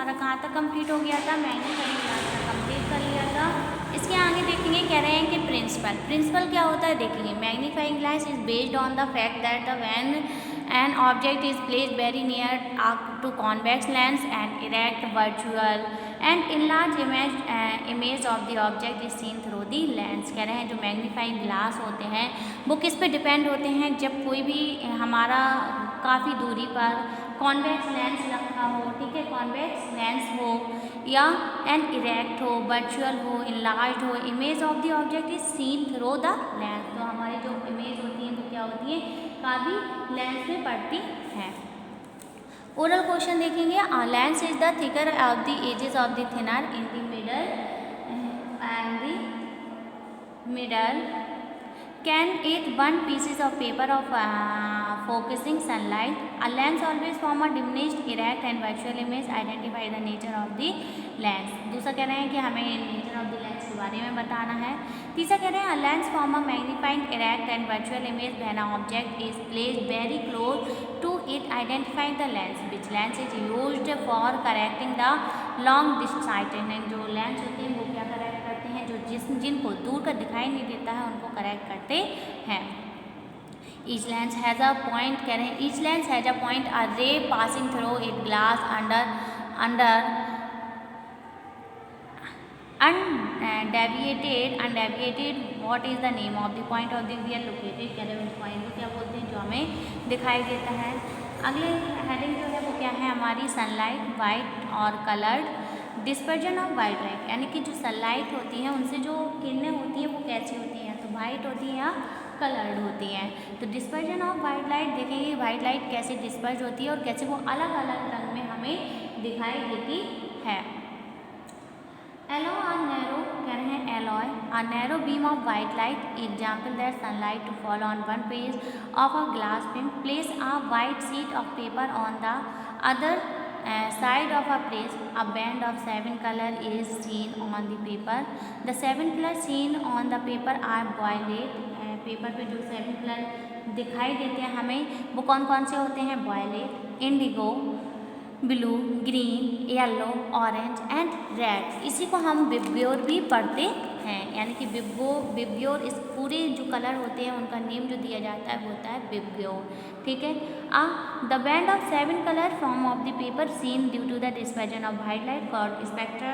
हमारा कहाँ तक कंप्लीट हो गया था, मैग्नीफाइंग ग्लास तक कंप्लीट कर लिया था। इसके आगे देखेंगे, कह रहे हैं कि प्रिंसिपल क्या होता है देखेंगे। Magnifying glass is based on the fact that the when an object is placed very near to convex lens and erect virtual and enlarge image of the object is seen through the lens. कह रहे हैं जो magnifying glass होते हैं वो किस पे depend होते हैं, जब कोई भी हमारा काफ़ी दूरी पर कॉन्वेक्स लेंस रखा हो, ठीक है, कॉन्वेक्स लेंस हो या एन इरेक्ट हो, वर्चुअल हो, इनलार्ज हो, image of the object is seen through the lens. तो हमारी जो इमेज होती है वो क्या होती है, काफ़ी लेंस में पड़ती है। ओरल क्वेश्चन देखेंगे, lens is the thicker of the edges of the thinner in the middle and the middle can eat one pieces of paper of focusing sunlight. A lens always form a diminished, erect and virtual image. Identify the nature of the lens. दूसरा कह रहे हैं कि हमें nature of the lens के बारे में बताना है। तीसरा कह रहे हैं, a lens form a magnified, erect and virtual image when an object is placed very close to it. Identify the lens. Which lens is used for correcting the long distance? जो लेंस होते हैं वो क्या correct करते हैं, जो जिनको दूर का दिखाई नहीं देता है उनको करेक्ट करते हैं। Each lens has a point, कह रहे हैं each lens has a point, a ray passing through it glass under undeviated. What is the name of the point of the we are located? कह रहे हैं उस point को क्या बोलते हैं जो हमें दिखाई देता है। अगले हेडिंग जो है वो क्या है हमारी, सनलाइट वाइट और coloured dispersion of white light, यानी कि जो सनलाइट होती है उनसे जो किरणें होती हैं वो कैसी होती हैं, तो वाइट होती हैं या कलर्ड होती हैं। तो डिस्पर्जन ऑफ वाइट लाइट देखेंगे, वाइट लाइट कैसे डिस्पर्ज होती है और कैसे वो अलग अलग रंग में हमें दिखाई देती है। एलॉय और नैरो, कह रहे हैं alloy a narrow beam of white light, example that sunlight to fall on one page of a glass film. Place a white sheet of paper on the other side of a place. A band of 7 color is seen on the paper. The 7 colors seen on the paper are violet. Paper पे जो 7 colour दिखाई देते हैं हमें वो कौन कौन से होते हैं, violet, indigo, blue, green, yellow, orange and red. इसी को हम विब्योर भी पढ़ते हैं, यानी कि विब्योर इस पूरे जो कलर होते हैं उनका नेम जो दिया जाता है वो होता है विब्योर, ठीक है। The band of 7 colour form of the paper seen due to the dispersion of white light called spectrum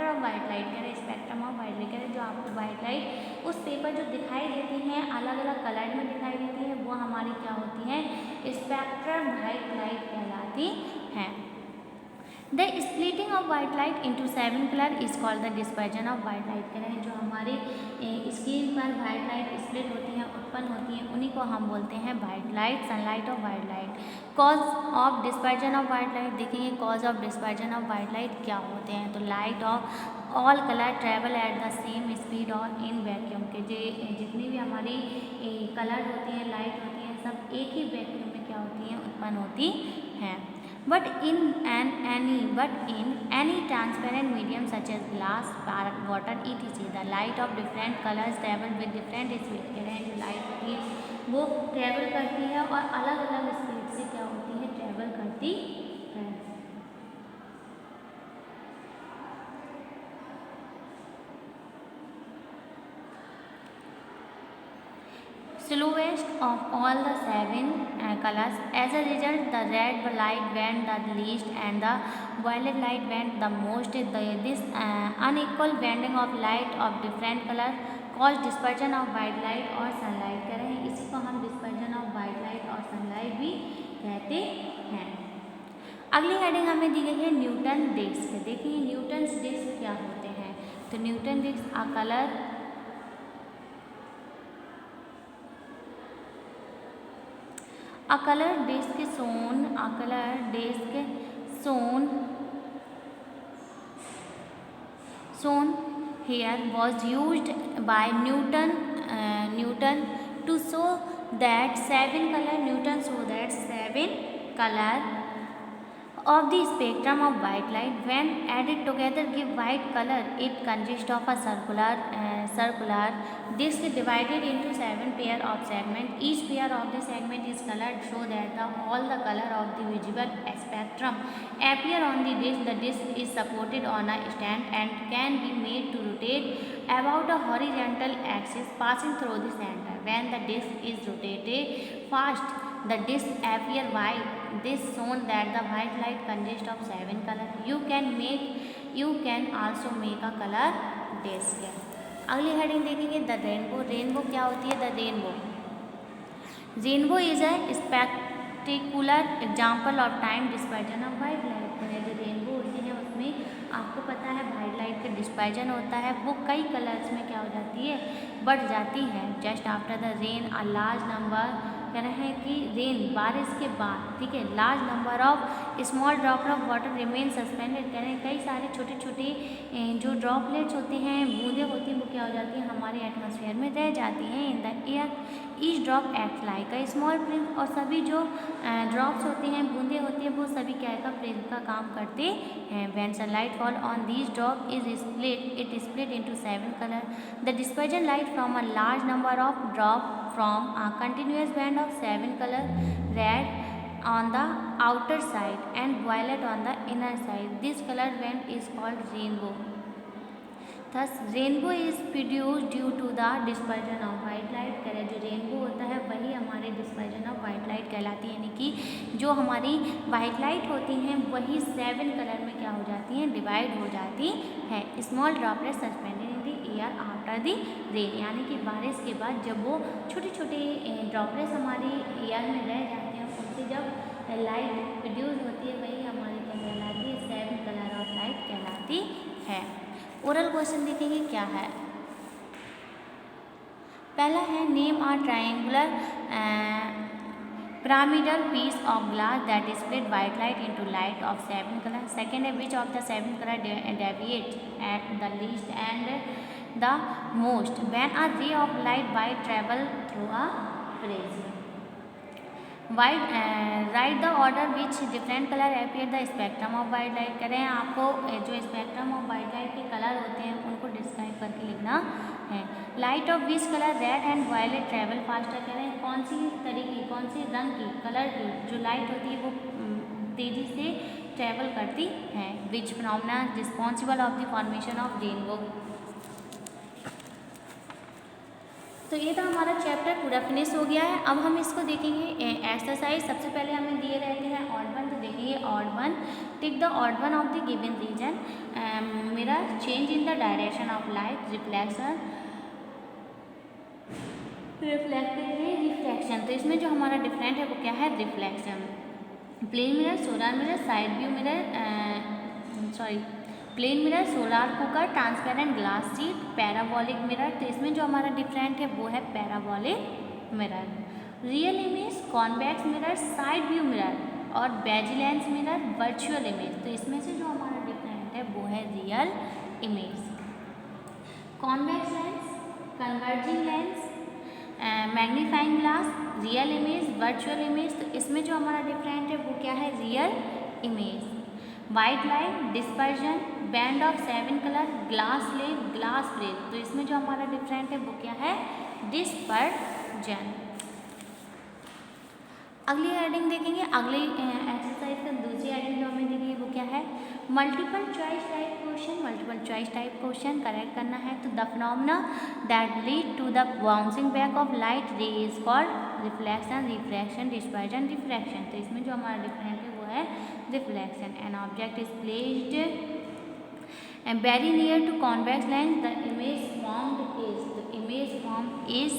of white light, कह रहे स्पेक्ट्रम ऑफ वाइट लाइट, कह रहे जो आपको वाइट लाइट उस पेपर जो दिखाई देती हैं अलग अलग कलर में दिखाई देती है वो हमारी क्या होती है, स्पेक्ट्रम वाइट लाइट कहलाती है। The splitting of white light into 7 colour is called the dispersion of white light, कह रहे हैं जो हमारी स्क्रीन पर वाइट लाइट स्प्लिट होती हैं उत्पन्न होती हैं उन्हीं को हम बोलते हैं वाइट लाइट, सनलाइट और white light. Cause of dispersion of white light देखेंगे, cause of dispersion of white light क्या होते हैं, तो light of all colour travel at the same speed और इन वैक्यूम, के जितनी भी हमारी कलर होती हैं, लाइट होती हैं, सब एक ही वैक्यूम में क्या होती हैं, उत्पन्न होती हैं। But in any transparent medium such as glass, water, etc., the light of different colors travel with different speed, कह रहे हैं जो लाइट होती है वो ट्रेवल करती है और अलग अलग स्पीड से क्या होती है, ट्रेवल करती है। Slowest of all the 7 colors. As a result, the red light went the least and the violet light went the most. This unequal bending of light of different colors cause dispersion of white light और sunlight, कह रहे हैं इसी को हम dispersion of white light और sunlight भी कहते हैं। अगली हेडिंग हमें दी गई है न्यूटन डिस्क। देखिए न्यूटन डिस्क क्या होते हैं, तो Newton disc a color A color disk shown here was used by Newton to show that 7 color of the spectrum of white light when added together give white color. It consists of a circular disc divided into 7 pair of segments. Each pair of the segment is colored so that all the color of the visible spectrum appear on the disc. The disc is supported on a stand and can be made to rotate about a horizontal axis passing through the center. When the disc is rotated fast, the disc appear white. This shown that the white light consists of 7 colors. You can also make a color disc. अगली heading देखेंगे the rainbow. Rainbow क्या होती है? The rainbow is a spectacular example of time dispersion of white light. जो rainbow होती है उसमें आपको पता है वाइट लाइट का डिस्पर्जन होता है, वो कई कलर्स में क्या हो जाती है? बढ़ जाती है। Just after the rain a large number, कह रहे हैं कि रेन बारिश के बाद, ठीक है, large number of small droplet of water remain suspended. कह रहे हैं कई सारे छोटे छोटे जो ड्रॉपलेट्स होते हैं, बूंदें होती हैं, वो क्या हो जाती हैं? हमारे एटमॉस्फेयर में रह जाती हैं in the air. Each drop act like a small Prince. और सभी जो ड्रॉप्स होते हैं, बूंदें होती हैं, वो सभी क्या का प्रिंस का काम करते हैं। When sunlight fall on these drop is split into 7 colour. The dispersion light from a large number of drop from a continuous band of 7 color, red on the outer side and violet on the inner side. This color band is called rainbow. Thus rainbow is produced due to the dispersion of white light. करें जो rainbow होता है वही हमारे dispersion of white light कहलाती है, यानी कि जो हमारी वाइट लाइट होती हैं वही 7 कलर में क्या हो जाती हैं? डिवाइड हो जाती है। Small droplet suspended in the air after the rain, यानी कि बारिश के बाद जब वो छोटे छोटे ड्रॉपलेट्स हमारी एयर में रह जाते हैं, उससे जब लाइट प्रोड्यूस होती है वही हमारी क्या कहलाती है? 7 कलर ऑफ लाइट कहलाती है। ओरल क्वेश्चन देखेंगे क्या है। पहला है name a triangular pyramidal piece of glass that split white light into light of 7 color. Second है which of the 7 color deviates at the least and the most when a ray of light by travel through a prism. White write the order which different color appear the spectrum of white light। कह रहे हैं आपको जो spectrum of white light के colour होते हैं उनको describe करके लिखना है। Light of which colour red and violet travel faster. कह रहे हैं कौन सी तरीके, कौन सी रंग की, कलर की जो लाइट होती है वो तेजी से ट्रेवल करती है। Which phenomena responsible of the formation of rainbow. तो ये था हमारा चैप्टर पूरा फिनिश हो गया है। अब हम इसको देखेंगे एक्सरसाइज। सबसे पहले हमें दिए रहते हैं ऑड वन, तो देखेंगे odd one. Tick the odd one of the given reason. Mirror change in the direction of light, reflection, reflection. तो इसमें जो हमारा डिफरेंट है वो क्या है? Reflection. Plane mirror, solar mirror, side view mirror, plane mirror, solar cooker, transparent glass sheet, parabolic mirror. तो इसमें जो हमारा डिफरेंट है वो है parabolic mirror. Real image, convex mirror, side view mirror और बेजिलेंस मिरर, वर्चुअल इमेज। तो इसमें से जो हमारा डिफरेंट है वो है real image. Convex lens, converging lens, magnifying glass, real image, virtual image. तो इसमें जो हमारा डिफरेंट है वो क्या है? Real image. White light, dispersion, band of 7 colour, glass slab, glass plate. तो इसमें जो हमारा डिफरेंट है वो क्या है? डिस्पर्जन। अगली हेडिंग देखेंगे। अगली एक्सरसाइज का दूसरी हेडिंग जो हमें देखेंगे वो क्या है? Multiple choice type question. Multiple choice type question correct करना है। तो the phenomena that lead to the bouncing back of light ray is called reflection, refraction, dispersion, refraction. तो इसमें जो हमारा डिफरेंट है वो है reflection. An object is placed very near to convex lens, the image formed is, the image formed is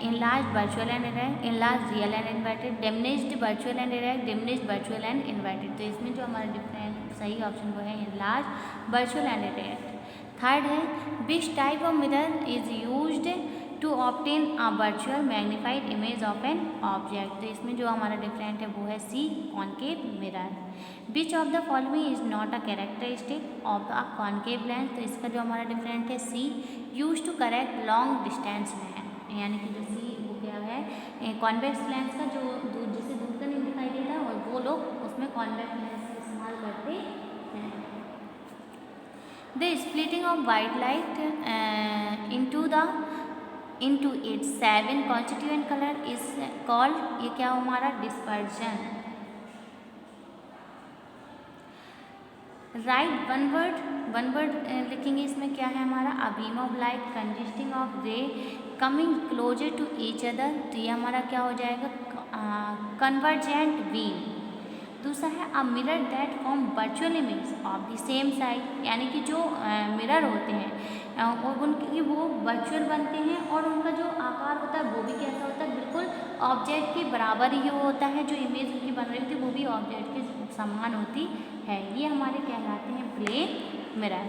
enlarged virtual and erect, enlarged real and inverted, diminished virtual and erect, diminished virtual and inverted। तो इसमें जो हमारा different सही option वो है enlarged virtual and erect। Third है which type of mirror is used to obtain a virtual magnified image of an object। तो इसमें जो हमारा डिफरेंट है वो है सी, concave mirror। Which of the following is not a characteristic of a concave lens। तो इसका जो हमारा डिफरेंट है सी, used to correct long distance lens, यानी कि जो सी वो क्या है? कॉन्वेक्स लेंस का जो दूर, जिससे दूर का नहीं दिखाई देता और वो लोग उसमें कॉन्वेक्स लेंस का इस्तेमाल करते हैं। The splitting of white light into its 7 constituent color is called, ये क्या हमारा डिस्पर्जन। राइट वन वर्ड लिखेंगे, इसमें क्या है हमारा, a beam of light consisting of ray coming closer to each other, तो ये हमारा क्या हो जाएगा, कन्वर्जेंट बीम। दूसरा है a mirror that form virtual image of the same side, यानी कि जो मिरर होते हैं और उनकी वो वर्चुअल बनते हैं और उनका जो आकार होता है वो भी कैसा होता है, बिल्कुल ऑब्जेक्ट के बराबर ही होता है। जो इमेज उनकी बन रही होती है वो भी ऑब्जेक्ट के समान होती है। ये हमारे कहलाते हैं plane mirror.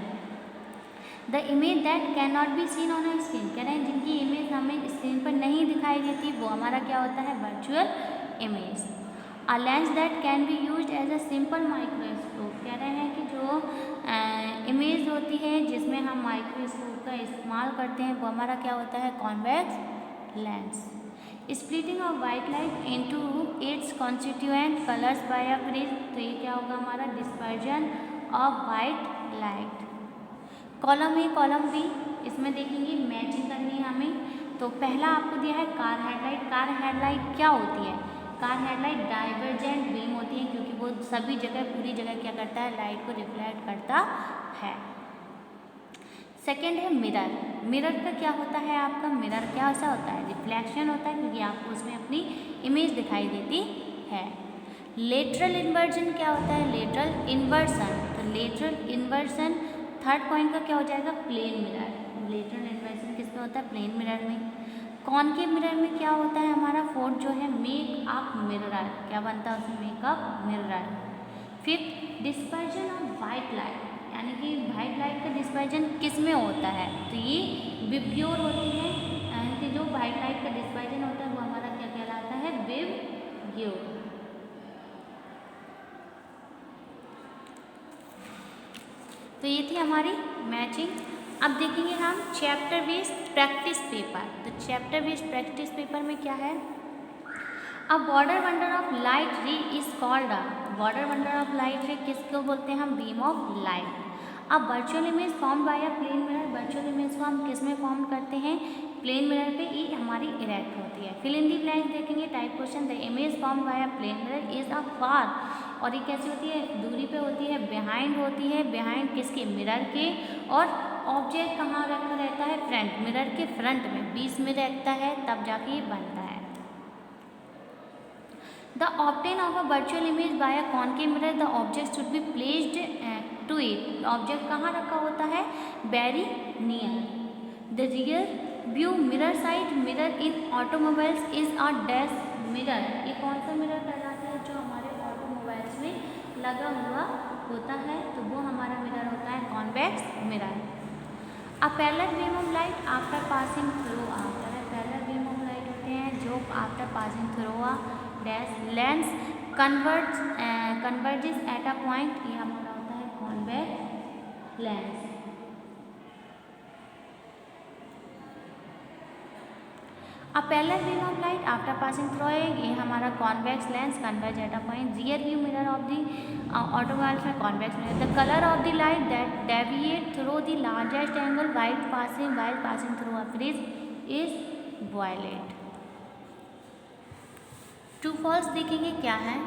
The image that can not be seen on a screen, कह रहे हैं जिनकी इमेज हमें स्क्रीन पर नहीं दिखाई देती वो हमारा क्या होता है, virtual image. A lens that can be used as a simple microscope, कह रहे हैं कि जो इमेज होती है जिसमें हम माइक्रोस्कोप का इस्तेमाल करते हैं वो हमारा क्या होता है, convex lens. Splitting of white light into its constituent colours by a prism, तो ये क्या होगा हमारा, dispersion of white light. Column A column B, इसमें देखेंगे मैचिंग करनी है हमें। तो पहला आपको दिया है कार हेडलाइट। कार हेडलाइट क्या होती है, कार हेडलाइट डाइवर्जेंट बीम होती है क्योंकि वो सभी जगह पूरी जगह क्या करता है, लाइट को रिफ्लेक्ट करता है। सेकेंड है मिरर। मिरर का क्या होता है आपका, मिरर क्या ऐसा होता है, रिफ्लेक्शन होता है क्योंकि आपको उसमें अपनी इमेज दिखाई देती है। लेटरल इन्वर्जन क्या होता है, लेटरल इन्वर्सन, तो लेटरल इन्वर्सन थर्ड पॉइंट का क्या हो जाएगा, प्लेन मिरर। लेटरल इन्वर्सन किस में होता है, प्लेन मिरर में। कॉनकेव मिरर में क्या होता है हमारा, फोर्थ जो है मेकअप मिरर, क्या बनता है उसमें, makeup mirror. Fifth dispersion of white light, यानी कि वाइट लाइट का डिस्पर्जन किस में होता है, तो ये विब्ग्योर होती है, यानी कि जो वाइट लाइट का डिस्पर्जन होता है वो हमारा क्या कहलाता है, विब्ग्योर। तो ये थी हमारी मैचिंग। अब देखेंगे हम चैप्टर बेस्ड प्रैक्टिस पेपर। तो चैप्टर बेस्ड प्रैक्टिस पेपर में क्या है, a border wonder of light ray is called a, border wonder of light ray किसको बोलते हैं हम, बीम ऑफ लाइट। अब virtual image form by a plane mirror, virtual image को हम किस में फॉर्म करते हैं, प्लेन मिरर पे, ये हमारी इरेक्ट होती है। फिल इन दी ब्लैंक देखेंगे, type question, the image form by a plane mirror is a far, और ये कैसी होती है, दूरी पे होती है, बिहाइंड होती है, बिहाइंड किसके, मिरर के, और ऑब्जेक्ट कहाँ रखा रहता है, फ्रंट, मिरर के फ्रंट में बीच में रहता है, तब जाके ये बनता है। The obtain of a virtual image by a concave mirror, the object should be placed to it, object कहाँ रखा होता है, very near. The rear view mirror side mirror in automobiles is a dash mirror, ये कौन सा mirror कहलाता है, जो हमारे ऑटोमोबाइल्स में लगा हुआ होता है, तो वो हमारा मिरर होता है convex mirror. A parallel beam of light after passing through a, parallel beam of light होते हैं जो after passing through a dash lens converges at a point, ये हमारा होता है convex lens. A parallel beam of light after passing through a, ये हमारा convex lens converge at a point. Rear view mirror of the automobiles में convex mirror. The colour of the light that deviate through the largest angle while passing through a prism is violet. True false देखेंगे क्या है,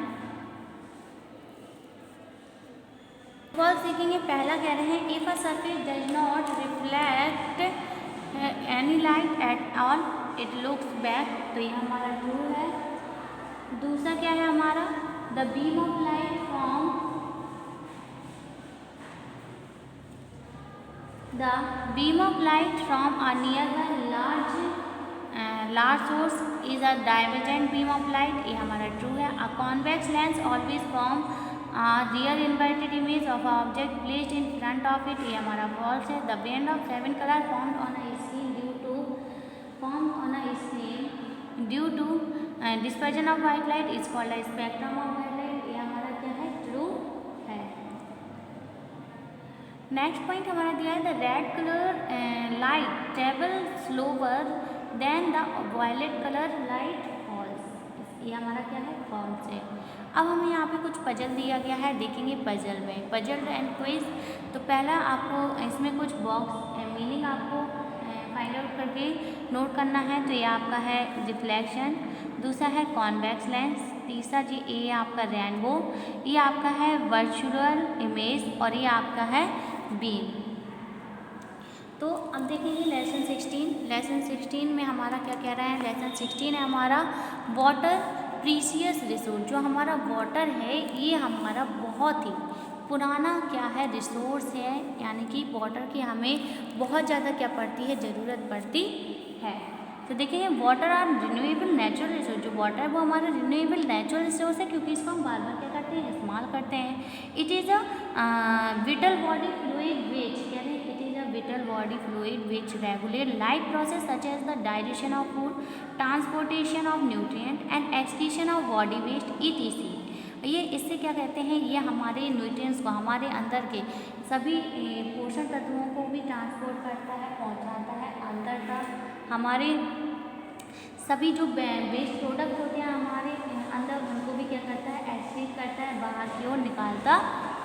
false देखेंगे, पहला कह रहे हैं if a surface does not reflect any light at all it looks back, तो ये हमारा ट्रू है। दूसरा क्या है हमारा, the beam of light from a near by large source is a divergent beam of light, ये हमारा ट्रू है। A convex lens always form rear inverted image of a object placed in front of it, ये हमारा false है। The band of 7 colour formed on a screen due to dispersion of white light is called a spectrum of white light, ये हमारा क्या है, true है। Next point हमारा दिया है, the red colour light travel slower than the violet colour light false, ये हमारा क्या है, कौन से। अब हमें यहाँ पे कुछ पजल दिया गया है, देखेंगे पजल में, पजल एंड क्विज। तो पहला आपको इसमें कुछ बॉक्स मीनिंग आपको फाइंड आउट करके नोट करना है। तो ये आपका है रिफ्लेक्शन, दूसरा है कॉन्वेक्स लेंस, तीसरा जी ये आपका रेनबो, ये आपका है वर्चुअल इमेज और ये आपका है बीम। तो अब देखेंगे लेसन 16। लेसन 16 में हमारा क्या कह रहा है, लेसन 16 है हमारा वाटर प्रीसियस रिसोर्स। जो हमारा वाटर है ये हमारा बहुत ही पुराना क्या है रिसोर्स है, यानी कि वाटर की हमें बहुत ज़्यादा क्या पड़ती है, ज़रूरत पड़ती है। तो देखेंगे water are renewable natural resource. जो वाटर है वो हमारा रिन्यूएबल नेचुरल रिसोर्स है, क्योंकि इसको हम बार बार क्या करते हैं, इस्तेमाल करते हैं। It is a vital body fluid which, कह रहे हैं it is a vital body fluid which regulate life process such as the digestion of food, transportation of nutrient and excretion of body waste etc. ये इससे क्या कहते हैं, ये हमारे न्यूट्रिएंट्स को, हमारे अंदर के सभी पोषण तत्वों को भी ट्रांसपोर्ट करता है, पहुंचाता है अंदर तक। हमारे सभी जो वेस्ट प्रोडक्ट होते हैं हमारे अंदर, उनको भी क्या करता है, एक्सक्रीट करता है, बाहर की ओर निकालता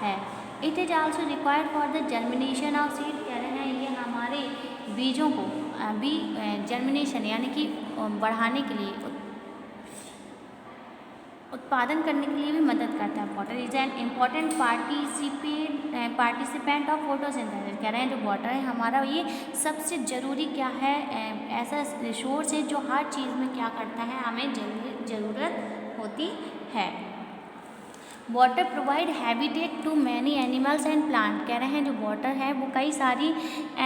है। It is also required for the germination of seed, कह रहे हैं ये हमारे बीजों को भी जर्मिनेशन यानी कि बढ़ाने के लिए, उत्पादन करने के लिए भी मदद करता है। Water is an important participant of photosynthesis, कह रहे हैं जो वाटर है हमारा ये सबसे ज़रूरी क्या है, ऐसा रिसोर्स है जो हर चीज़ में क्या करता है, हमें ज़रूरत होती है। Water provide habitat to many animals and plant, कह रहे हैं जो वाटर है वो कई सारी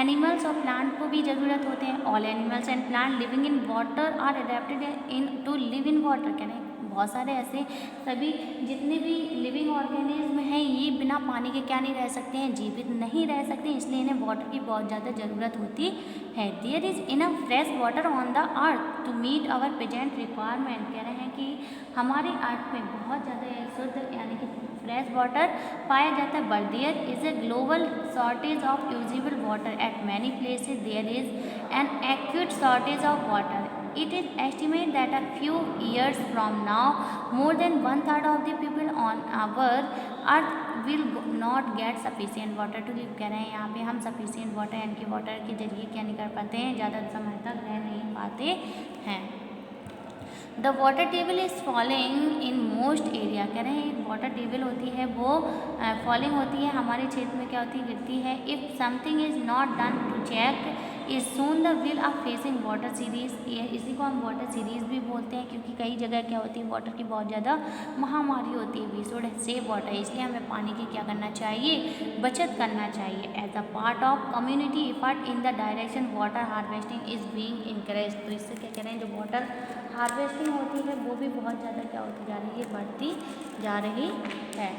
एनिमल्स और प्लांट को भी ज़रूरत होते हैं। All animals and plant living in water are adapted in to live in water, कह रहे हैं बहुत सारे ऐसे सभी जितने भी लिविंग ऑर्गेनिज्म हैं ये बिना पानी के क्या नहीं रह सकते हैं, जीवित नहीं रह सकते, इसलिए इन्हें वाटर की बहुत ज़्यादा ज़रूरत होती है। There is enough fresh water on the earth to meet our present requirement, कह रहे हैं कि हमारे अर्थ में बहुत ज़्यादा शुद्ध यानी कि फ्रेश वाटर पाया जाता है। But there is a global shortage of usable water at many places, there is an acute shortage of water. It is estimated that a few years from now, more than 1/3 of the people on our earth will not get sufficient water to live, कह रहे हैं यहाँ पे हम sufficient water यानी कि water के जरिए क्या नहीं कर पाते हैं, ज़्यादा समय तक रह नहीं पाते हैं। The water table is falling in most area, कह रहे हैं वाटर टेबल होती है वो फॉलिंग होती है, हमारे क्षेत्र में क्या होती है, गिरती है। If something is not done to check is soon the will of facing water series, ये इसी को हम वाटर सीरीज भी बोलते हैं, क्योंकि कई जगह क्या होती है वाटर की बहुत ज़्यादा महामारी होती है। वी शुड सेव वाटर, इसलिए हमें पानी की क्या करना चाहिए, बचत करना चाहिए। As a part of community effort in the direction water harvesting is being encourage, तो इससे क्या कह रहे हैं जो वाटर हार्वेस्टिंग होती है वो भी बहुत ज़्यादा क्या होती जा रही है, बढ़ती जा रही है।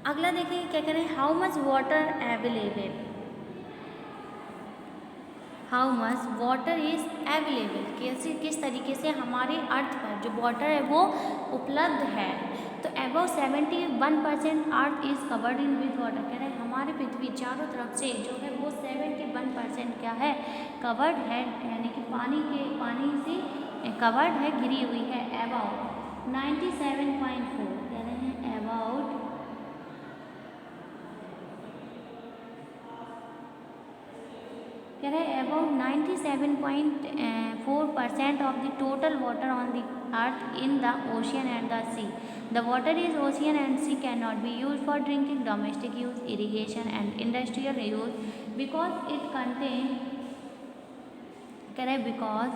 अगला देखिए क्या कह रहे हैं, how much water available, how much water is available, कैसे किस तरीके से हमारे अर्थ पर जो वाटर है वो उपलब्ध है। तो above 71% earth is covered in with water, कह रहे हैं हमारे पृथ्वी चारों तरफ से जो है वो 71% क्या है, कवर्ड है, यानी कि पानी से कवर्ड है, घिरी हुई है। अबाउट 97.4, कह रहे हैं अबाउट कह रहे हैं about 97.4% of the total water on the earth in the ocean and the sea. The water is ocean and sea can not be use for drinking, domestic use, irrigation and industrial use because it contain, कह रहे because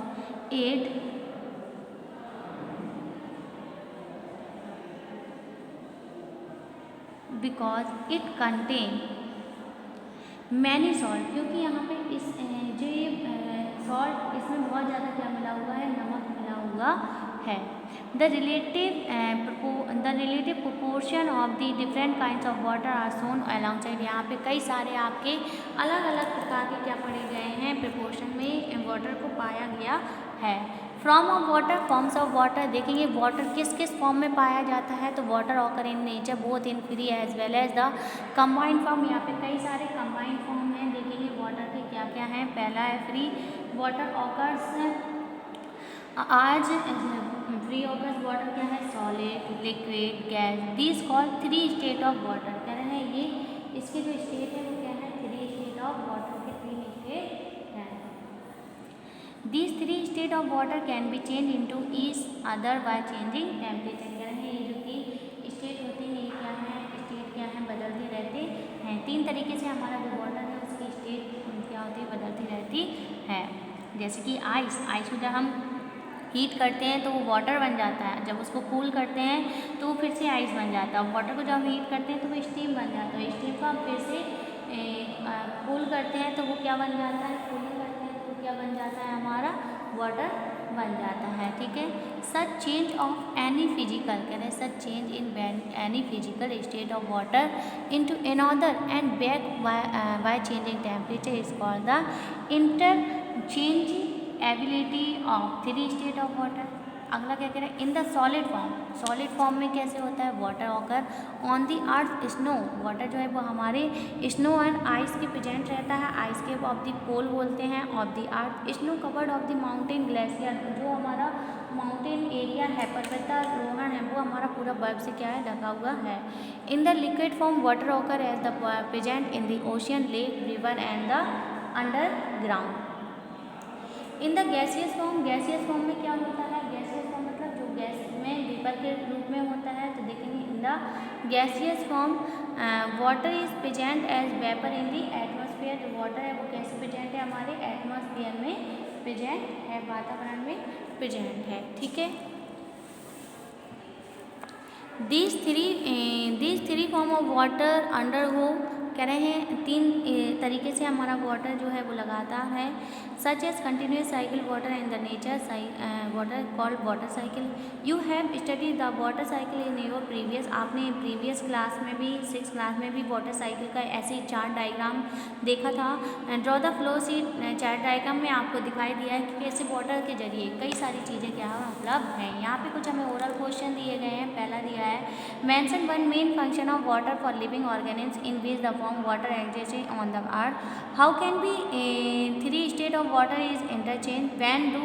it contain many salt, क्योंकि यहाँ पे इस जो ये salt इसमें बहुत ज़्यादा क्या मिला हुआ है, नमक मिला हुआ है। The relative proportion of the different kinds of water are shown alongside, यहाँ पे कई सारे आपके अलग अलग प्रकार के क्या पड़े गए हैं, प्रोपोर्शन में वाटर को पाया गया है। From of water, forms of water, देखेंगे वाटर किस किस फॉर्म में पाया जाता है, तो water occur in nature both in free as well as the combined form. यहाँ पे कई सारे कंबाइंड फॉर्म हैं, देखेंगे वाटर के क्या क्या हैं। पहला है फ्री वाटर ऑकर्स, आज फ्री ऑकर्स वाटर क्या है, solid, liquid, gas, these call three state of water. कह रहे हैं ये इसके जो स्टेट है वो क्या है, थ्री स्टेट ऑफ वाटर के तीन स्टेट हैं। These three state of water can be changed into each other by changing temperature। कह रहे हैं ये जो कि स्टेट होती है, ये क्या है, स्टेट क्या है, बदलती रहती हैं। तीन तरीके से हमारा जो वाटर है उसकी स्टेट क्या होती है, बदलती रहती है। जैसे कि आइस, आइस को जब हम हीट करते हैं तो वो वाटर बन जाता है, जब उसको कूल करते हैं तो वो फिर से आइस बन जाता है। वाटर को जब हम हीट करते हैं तो वो स्टीम बन जाता है, स्टीम को हम फिर से कूल करते हैं तो वो क्या बन जाता है, कूलिंग करते हैं तो क्या बन जाता है, हमारा वाटर बन जाता है। ठीक है, such change of any physical, कह रहे हैं such change in any physical state of water into another and back by changing temperature is called the interchange ability of three state of water. अगला क्या कह रहा है, in the solid form, solid form में कैसे होता है, water occur on the earth snow, water जो है वो हमारे स्नो एंड आइस के प्रेजेंट रहता है, आइस के ऑफ द पोल बोलते हैं, of the earth snow covered of the mountain glacier, जो हमारा माउंटेन एरिया है, पर्वतारोहण है, वो हमारा पूरा बर्फ से क्या है, ढका हुआ है। In the liquid form water occur as the present in the ocean, lake, river and the underground. In the gaseous form, gaseous form में क्या होता है, गैसियस फॉर्म मतलब जो गैस में वेपर के रूप में होता है, तो देखेंगे in the gaseous form water is present as vapour in the atmosphere, जो वाटर है वो कैसे प्रेजेंट है, हमारे एटमॉस्फेयर में प्रेजेंट है, वातावरण में प्रेजेंट है। ठीक है, these three form of water under हो, कह रहे हैं तीन तरीके से हमारा वाटर जो है वो लगाता है, such as continuous cycle water in the nature water called water cycle. You have study the water cycle in your previous, आपने प्रीवियस क्लास में भी 6th क्लास में भी वाटर साइकिल का ऐसे ही चार्ट डायग्राम देखा था। Draw the flow sheet, chart diagram में आपको दिखाई दिया है कि कैसे वाटर के जरिए कई सारी चीज़ें क्या उपलब्ध हैं। यहाँ पे कुछ हमें ओरल क्वेश्चन दिए गए हैं। पहला दिया है, mention one main function of water for living organism in which the form water exist on the earth, how can be three state of water is interchange, when do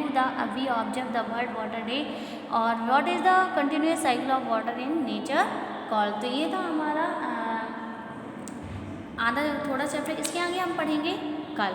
we observe the world water day, और what is the continuous cycle of water in nature called. तो ये था हमारा आधा थोड़ा chapter, इसके आगे हम पढ़ेंगे कल।